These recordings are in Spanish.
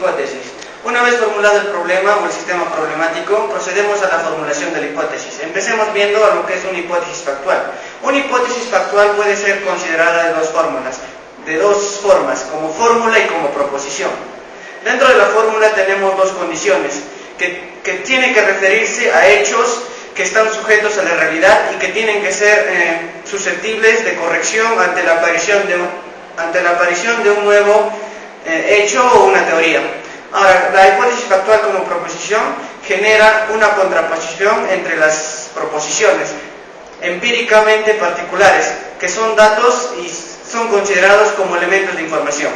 Hipótesis. Una vez formulado el problema o el sistema problemático, procedemos a la formulación de la hipótesis. Empecemos viendo a lo que es una hipótesis factual. Una hipótesis factual puede ser considerada de dos formas, como fórmula y como proposición. Dentro de la fórmula tenemos dos condiciones, que tienen que referirse a hechos que están sujetos a la realidad y que tienen que ser susceptibles de corrección ante la aparición de un nuevo hecho o una teoría. Ahora, la hipótesis factual como proposición genera una contraposición entre las proposiciones empíricamente particulares, que son datos y son considerados como elementos de información.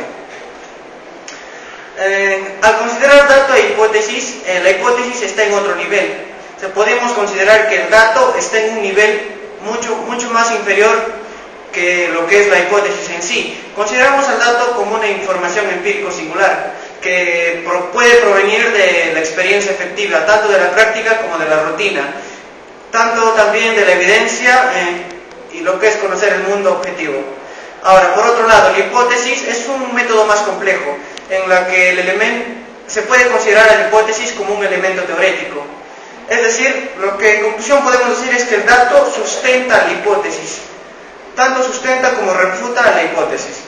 Al considerar dato e hipótesis, la hipótesis está en otro nivel. Podemos considerar que el dato está en un nivel mucho más inferior que lo que es la hipótesis en sí. Consideramos al dato como una información empírico singular, que puede provenir de la experiencia efectiva, tanto de la práctica como de la rutina, tanto también de la evidencia y lo que es conocer el mundo objetivo. Ahora, por otro lado, la hipótesis es un método más complejo, en la que se puede considerar a la hipótesis como un elemento teorético. Es decir, lo que en conclusión podemos decir es que el dato sustenta la hipótesis, tanto sustenta como refuta a la hipótesis.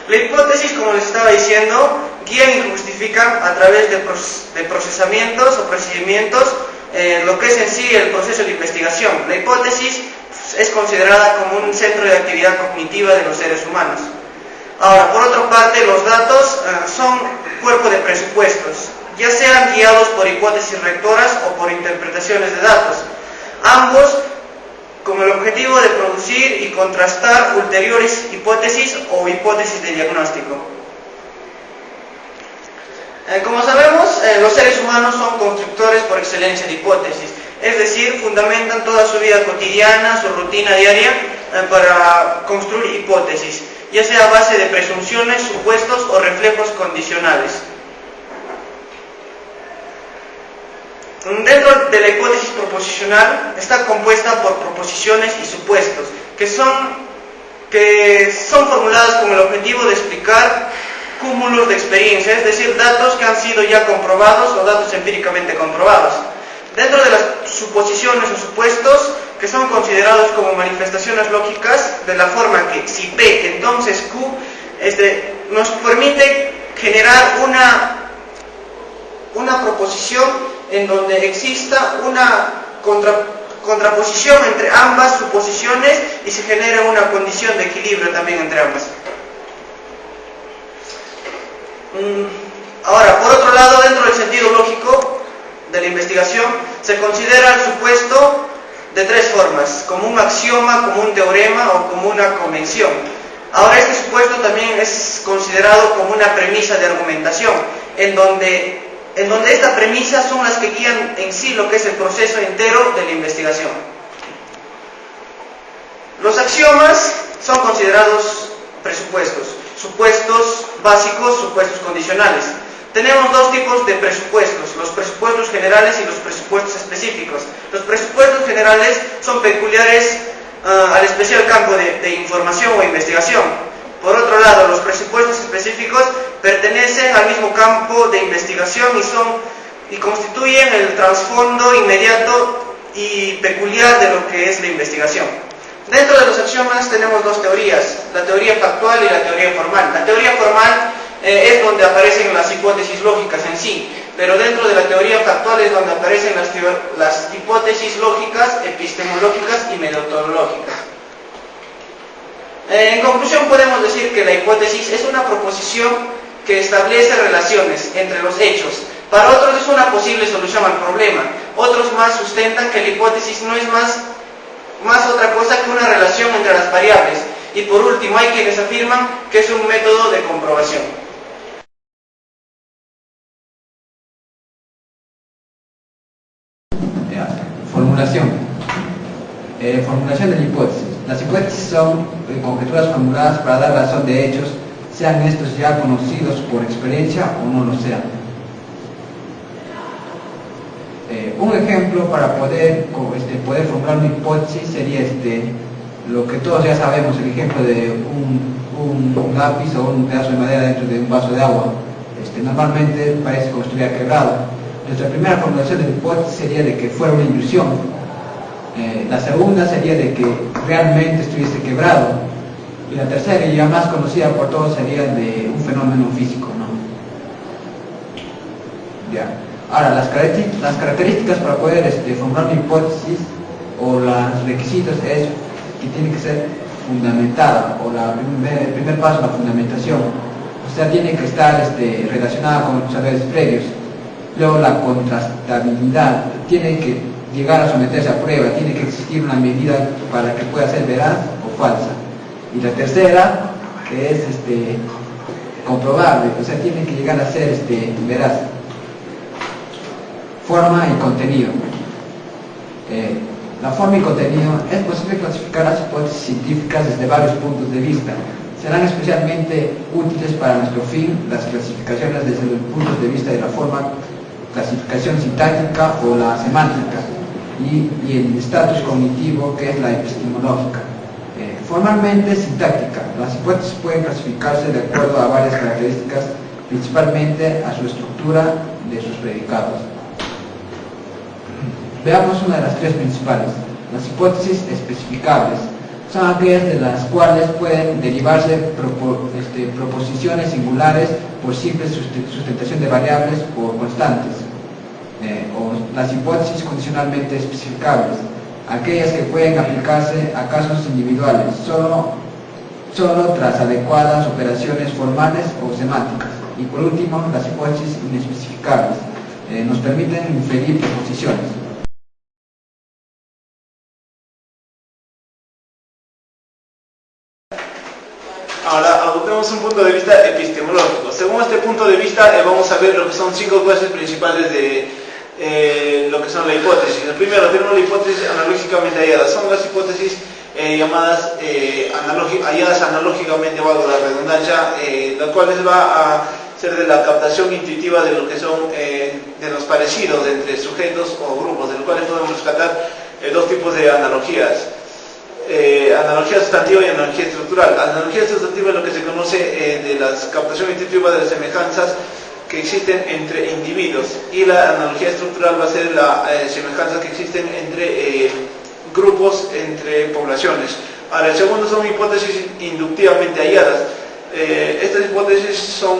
La hipótesis, como les estaba diciendo, guía y justifica a través de procesamientos o procedimientos lo que es en sí el proceso de investigación. La hipótesis es considerada como un centro de actividad cognitiva de los seres humanos. Ahora, por otra parte, los datos son cuerpo de presupuestos, ya sean guiados por hipótesis rectoras o por interpretaciones de datos, ambos con el objetivo de producir y contrastar ulteriores hipótesis o hipótesis de diagnóstico. Como sabemos, los seres humanos son constructores por excelencia de hipótesis, es decir, fundamentan toda su vida cotidiana, su rutina diaria, para construir hipótesis, ya sea a base de presunciones, supuestos o reflejos condicionales. Dentro de la hipótesis proposicional está compuesta por proposiciones y supuestos, que son formuladas con el objetivo de explicar cúmulos de experiencia, es decir, datos que han sido ya comprobados o datos empíricamente comprobados. Dentro de las suposiciones o supuestos, que son considerados como manifestaciones lógicas, de la forma que si P, entonces Q, nos permite generar una proposición en donde exista una contraposición entre ambas suposiciones y se genera una condición de equilibrio también entre ambas. Ahora, por otro lado, dentro del sentido lógico de la investigación, se considera el supuesto de tres formas: como un axioma, como un teorema o como una convención. Ahora, este supuesto también es considerado como una premisa de argumentación, en donde esta premisa son las que guían en sí lo que es el proceso entero de la investigación. Los axiomas son considerados presupuestos: supuestos básicos, supuestos condicionales. Tenemos dos tipos de presupuestos: los presupuestos generales y los presupuestos específicos. Los presupuestos generales son peculiares al especial campo de información o investigación. Por otro lado, los presupuestos específicos pertenecen al mismo campo de investigación y constituyen el trasfondo inmediato y peculiar de lo que es la investigación. Dentro de los axiomas tenemos dos teorías: la teoría factual y la teoría formal. La teoría formal es donde aparecen las hipótesis lógicas en sí, pero dentro de la teoría factual es donde aparecen las hipótesis lógicas, epistemológicas y metodológicas. En conclusión, podemos decir que la hipótesis es una proposición que establece relaciones entre los hechos. Para otros es una posible solución al problema. Otros más sustentan que la hipótesis no es más otra cosa que una relación entre las variables. Y por último, hay quienes afirman que es un método de comprobación. Formulación de la hipótesis. Las hipótesis son conjeturas formuladas para dar razón de hechos, sean estos ya conocidos por experiencia o no lo sean. Un ejemplo para poder formular una hipótesis sería lo que todos ya sabemos, el ejemplo de un un lápiz o un pedazo de madera dentro de un vaso de agua. Normalmente parece como si estuviera quebrado. Nuestra primera formulación de la hipótesis sería de que fuera una ilusión. La segunda sería de que realmente estuviese quebrado. Y la tercera, y ya más conocida por todos, sería de un fenómeno físico, ¿no? Ya. Ahora, las características para poder formular una hipótesis o los requisitos es que tiene que ser fundamentada, o el primer paso, la fundamentación. O sea, tiene que estar relacionada con los saberes previos. Luego, la contrastabilidad, tiene que llegar a someterse a prueba, tiene que existir una medida para que pueda ser veraz o falsa. Y la tercera, que es comprobable, o sea, tiene que llegar a ser veraz. Forma y contenido. La forma y contenido, es posible clasificar las hipótesis científicas desde varios puntos de vista. Serán especialmente útiles para nuestro fin las clasificaciones desde los puntos de vista de la forma, clasificación sintáctica o la semántica, y el estatus cognitivo, que es la epistemológica. Formalmente sintáctica, las hipótesis pueden clasificarse de acuerdo a varias características, principalmente a su estructura de sus predicados. Veamos una de las tres principales. Las hipótesis especificables son aquellas de las cuales pueden derivarse proposiciones singulares por simple sustentación de variables o constantes. O las hipótesis condicionalmente especificables, aquellas que pueden aplicarse a casos individuales, solo tras adecuadas operaciones formales o semánticas. Y por último, las hipótesis inespecificables, nos permiten inferir proposiciones. Ahora adoptemos un punto de vista epistemológico. Según este punto de vista vamos a ver lo que son 5 clases principales de lo que son la hipótesis. El primero, tenemos la hipótesis analógicamente hallada. Son las hipótesis llamadas halladas analógicamente, valga la redundancia, las cuales va a ser de la captación intuitiva de lo que son de los parecidos entre sujetos o grupos, de los cuales podemos rescatar dos tipos de analogías. Analogía sustantiva y analogía estructural. Analogía sustantiva es lo que se conoce de la captación intuitiva de las semejanzas que existen entre individuos, y la analogía estructural va a ser la semejanzas que existen entre grupos, entre poblaciones. Ahora, el segundo son hipótesis inductivamente halladas. Estas hipótesis son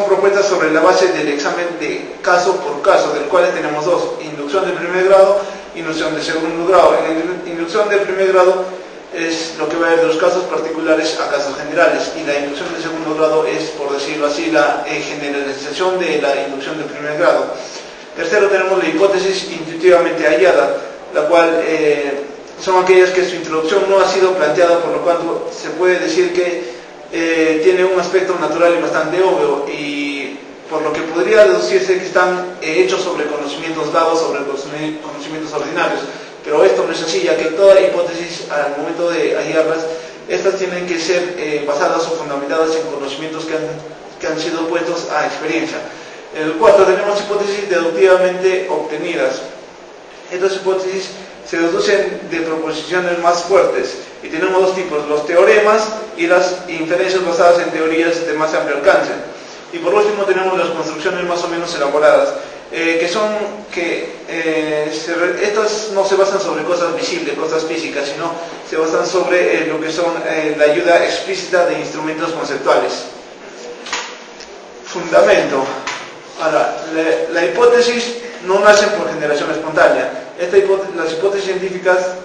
propuestas sobre la base del examen de caso por caso, del cual tenemos dos: inducción de primer grado, inducción de segundo grado. En la inducción de primer grado es lo que va a ir de los casos particulares a casos generales, y la inducción de segundo grado es, por decirlo así, la generalización de la inducción de primer grado. Tercero, tenemos la hipótesis intuitivamente hallada, la cual son aquellas que su introducción no ha sido planteada, por lo cual se puede decir que tiene un aspecto natural y bastante obvio, y por lo que podría deducirse que están hechos sobre conocimientos dados, sobre conocimientos ordinarios. Pero esto no es así, ya que toda hipótesis, al momento de hallarlas, estas tienen que ser basadas o fundamentadas en conocimientos que han sido puestos a experiencia. El cuarto, tenemos hipótesis deductivamente obtenidas. Estas hipótesis se deducen de proposiciones más fuertes, y tenemos dos tipos: los teoremas y las inferencias basadas en teorías de más amplio alcance. Y por último tenemos las construcciones más o menos elaboradas, estas no se basan sobre cosas visibles, cosas físicas, sino se basan sobre lo que son la ayuda explícita de instrumentos conceptuales. Fundamento. Ahora, la hipótesis no nace por generación espontánea. Las hipótesis científicas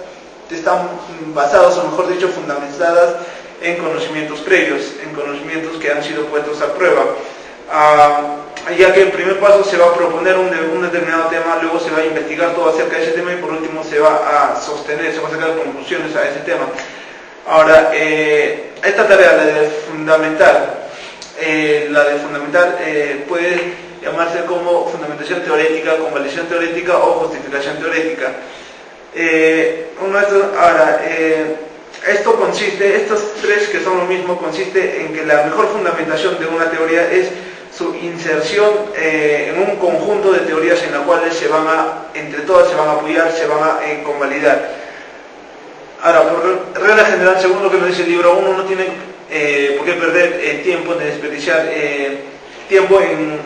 están basadas, o mejor dicho, fundamentadas en conocimientos previos, en conocimientos que han sido puestos a prueba. Ya que el primer paso se va a proponer un determinado tema, luego se va a investigar todo acerca de ese tema, y por último se va a sostener, se va a sacar conclusiones a ese tema. Ahora, esta tarea, la de fundamentar, puede llamarse como fundamentación teorética, convalidación teorética o justificación teorética. Esto consiste, estos tres que son lo mismo, consiste en que la mejor fundamentación de una teoría es su inserción en un conjunto de teorías en las cuales entre todas se van a apoyar, se van a convalidar. Ahora, por regla general, según lo que nos dice el libro, uno no tiene por qué perder tiempo, de desperdiciar tiempo en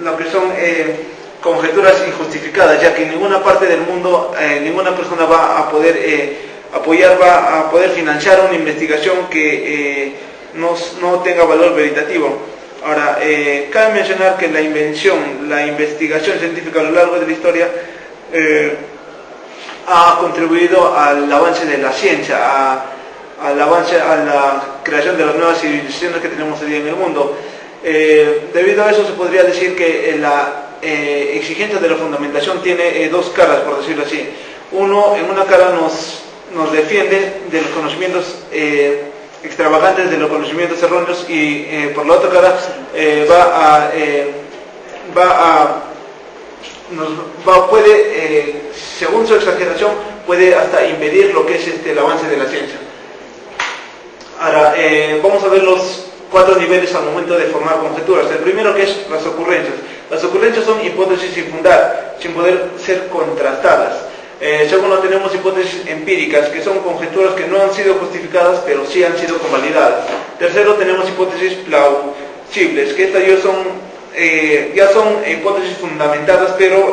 lo que son conjeturas injustificadas, ya que en ninguna parte del mundo ninguna persona va a poder apoyar, va a poder financiar una investigación que no tenga valor veritativo. Ahora, cabe mencionar que la investigación científica a lo largo de la historia ha contribuido al avance de la ciencia, al avance, a la creación de las nuevas civilizaciones que tenemos hoy día en el mundo. Debido a eso se podría decir que la exigencia de la fundamentación tiene dos caras, por decirlo así. Uno, en una cara nos defiende de los conocimientos extravagantes, de los conocimientos erróneos, y por la otra cara puede, según su exageración, puede hasta impedir lo que es el avance de la ciencia. Ahora, vamos a ver los 4 niveles al momento de formar conjeturas. El primero, que es las ocurrencias. Las ocurrencias son hipótesis sin fundar, sin poder ser contrastadas. Segundo, tenemos hipótesis empíricas, que son conjeturas que no han sido justificadas, pero sí han sido convalidadas. Tercero, tenemos hipótesis plausibles, que estas ya son hipótesis fundamentadas, pero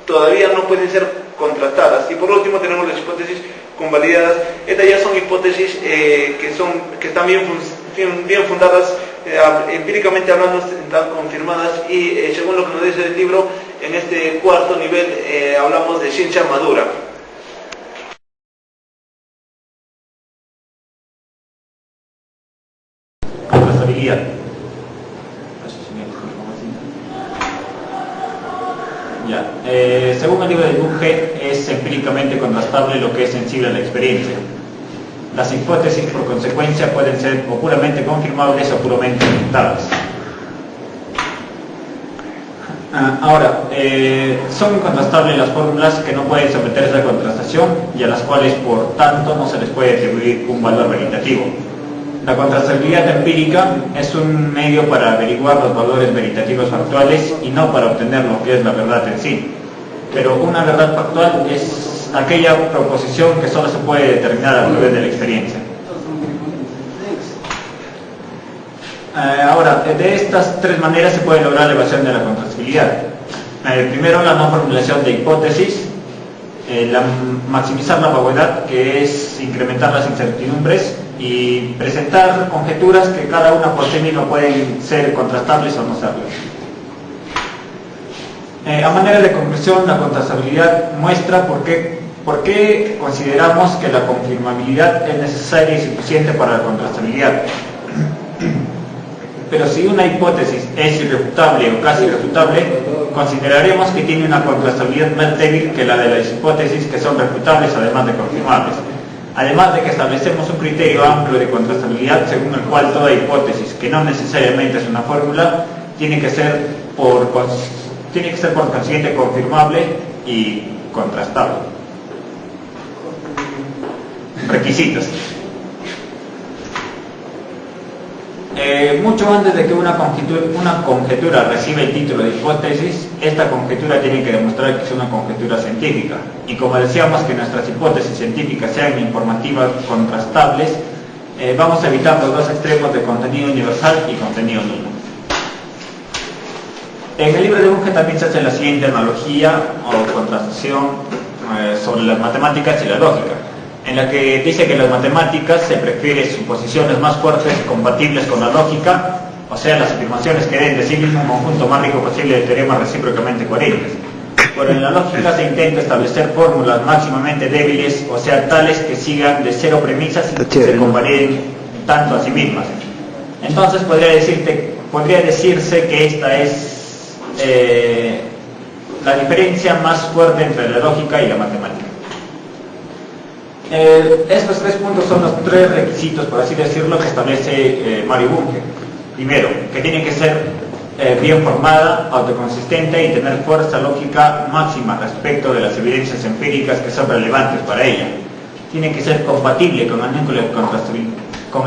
todavía no pueden ser contrastadas. Y por último tenemos las hipótesis convalidadas. Estas ya son hipótesis que están bien fundadas, empíricamente hablando, están confirmadas, y según lo que nos dice el libro, en este cuarto nivel hablamos de ciencia madura. Contrastabilidad. Ya. Según el libro de Bunge, es empíricamente contrastable lo que es sensible a la experiencia. Las hipótesis, por consecuencia, pueden ser o puramente confirmables o puramente refutadas. Ahora, son incontrastables las fórmulas que no pueden someterse a contrastación y a las cuales, por tanto, no se les puede atribuir un valor veritativo. La contrastabilidad empírica es un medio para averiguar los valores veritativos factuales y no para obtener lo que es la verdad en sí. Pero una verdad factual es aquella proposición que solo se puede determinar a través de la experiencia. Ahora, de estas 3 maneras se puede lograr la evaluación de la contrastabilidad. Primero, la no formulación de hipótesis, maximizar la vaguedad, que es incrementar las incertidumbres, y presentar conjeturas que cada una por sí misma pueden ser contrastables o no serlo. A manera de conclusión, la contrastabilidad muestra por qué consideramos que la confirmabilidad es necesaria y suficiente para la contrastabilidad. Pero si una hipótesis es irrefutable o casi irrefutable, consideraremos que tiene una contrastabilidad más débil que la de las hipótesis que son refutables, además de confirmables. Además de que establecemos un criterio amplio de contrastabilidad según el cual toda hipótesis, que no necesariamente es una fórmula, tiene que ser por consiguiente confirmable y contrastable. Requisitos. Mucho antes de que una conjetura reciba el título de hipótesis, esta conjetura tiene que demostrar que es una conjetura científica. Y como decíamos que nuestras hipótesis científicas sean informativas, contrastables, vamos a evitar los dos extremos de contenido universal y contenido nulo. En el libro de Bunge también se hace la siguiente analogía o contrastación sobre las matemáticas y la lógica, en la que dice que en las matemáticas se prefiere suposiciones más fuertes compatibles con la lógica, o sea, las afirmaciones que den de sí mismo un conjunto más rico posible de teoremas recíprocamente coherentes. Pero en la lógica se intenta establecer fórmulas máximamente débiles, o sea, tales que sigan de cero premisas y que se convaliden tanto a sí mismas. Entonces podría decirse que esta es la diferencia más fuerte entre la lógica y la matemática. Estos 3 puntos son los 3 requisitos, por así decirlo, que establece Mario Bunge. Primero, que tiene que ser bien formada, autoconsistente y tener fuerza lógica máxima respecto de las evidencias empíricas que son relevantes para ella. Tiene que ser compatible con el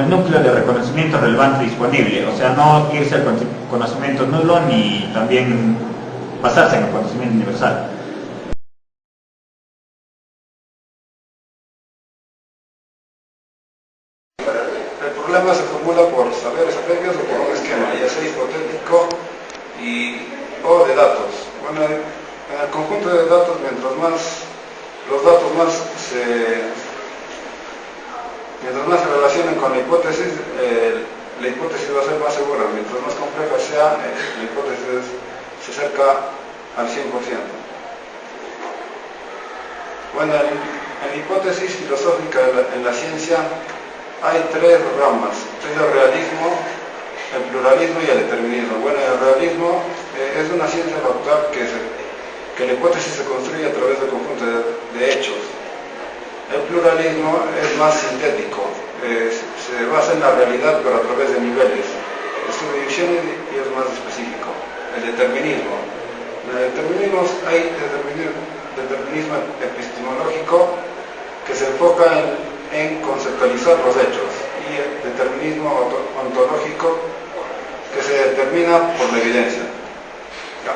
núcleo de reconocimiento relevante disponible, o sea, no irse al conocimiento nulo ni también basarse en el conocimiento universal. calcula por saberes previos o por un esquema, ya sea hipotético o de datos. Bueno, en el conjunto de datos, mientras más se relacionen con la hipótesis va a ser más segura. Mientras más compleja sea, la hipótesis se acerca al 100%. Bueno, en la hipótesis filosófica en la ciencia hay tres ramas: es el realismo, el pluralismo y el determinismo. Bueno, el realismo es una ciencia factual que la hipótesis se construye a través del conjunto de hechos. El pluralismo es más sintético, se basa en la realidad pero a través de niveles, de subdivisiones, y es más específico. El determinismo. En el determinismo hay determinismo epistemológico, que se enfoca en conceptualizar los hechos, y el determinismo ontológico, que se determina por la evidencia. Ya.